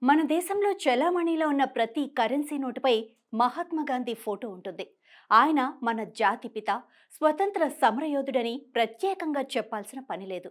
మన దేశంలో చలామణిలో ఉన్న ప్రతి కరెన్సీ నోటుపై మహాత్మా గాంధీ ఫోటో ఉంటుంది. ఆయన మన జాతిపిత, స్వతంత్ర సమరయోధుడని ప్రత్యేకంగా చెప్పాల్సిన పని లేదు.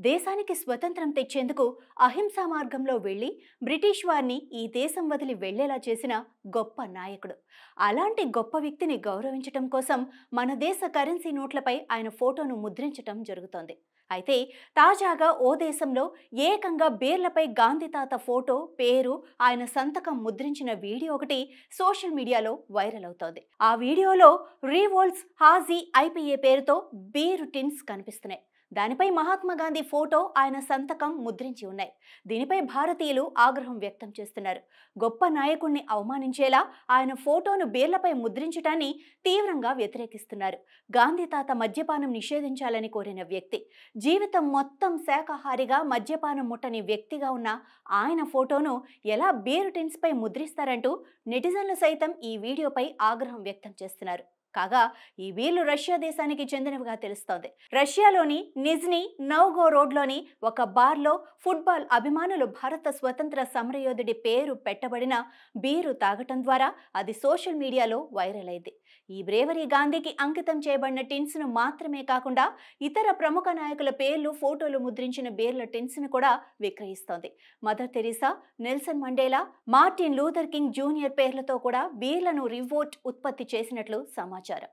దేశానికి స్వతంత్రం తెచ్చేందుకు అహింసా మార్గంలో వెళ్ళి బ్రిటిష్ వారిని ఈ దేశం వదిలి వెళ్లేలా చేసిన గొప్ప నాయకుడు. అలాంటి గొప్ప వ్యక్తిని గౌరవించటం కోసం మన దేశ కరెన్సీ నోట్లపై ఆయన ఫోటోను ముద్రించటం జరుగుతోంది. అయితే తాజాగా ఓ దేశంలో ఏకంగా బేర్లపై గాంధీ తాత ఫోటో, పేరు, ఆయన సంతకం ముద్రించిన వీడియో ఒకటి సోషల్ మీడియాలో వైరల్ అవుతోంది. ఆ వీడియోలో రీవోల్ట్స్ హాజీ ఐపీఏ పేరుతో బీరు టిన్స్ కనిపిస్తున్నాయి. దానిపై మహాత్మా గాంధీ ఫోటో, ఆయన సంతకం ముద్రించి ఉన్నాయి. దీనిపై భారతీయులు ఆగ్రహం వ్యక్తం చేస్తున్నారు. గొప్ప నాయకుణ్ణి అవమానించేలా ఆయన ఫోటోను బీర్లపై ముద్రించడాన్ని తీవ్రంగా వ్యతిరేకిస్తున్నారు. గాంధీ తాత మద్యపానం నిషేధించాలని కోరిన వ్యక్తి, జీవితం మొత్తం శాకాహారిగా మద్యపానం ముట్టని వ్యక్తిగా ఉన్న ఆయన ఫోటోను ఎలా బీరు టిన్స్ పై ముద్రిస్తారంటూ నెటిజన్లు సైతం ఈ వీడియోపై ఆగ్రహం వ్యక్తం చేస్తున్నారు. కాగా ఈ బీర్లు రష్యా దేశానికి చెందినవిగా తెలుస్తోంది. రష్యాలోని నిజ్నీ నవ్గోరోడ్లోని ఒక బార్లో ఫుట్బాల్ అభిమానులు భారత స్వతంత్ర సమరయోధుడి పేరు పెట్టబడిన బీరు తాగటం ద్వారా అది సోషల్ మీడియాలో వైరల్ అయింది. ఈ బ్రేవరీ గాంధీకి అంకితం చేయబడిన టిన్స్ను మాత్రమే కాకుండా ఇతర ప్రముఖ నాయకుల పేర్లు, ఫోటోలు ముద్రించిన బీర్ల టిన్స్ను కూడా విక్రయిస్తోంది. Mother Teresa, Nelson Mandela, Martin Luther King Junior పేర్లతో కూడా బీర్లను రివోల్ట్ ఉత్పత్తి చేసినట్లు సమాచారం.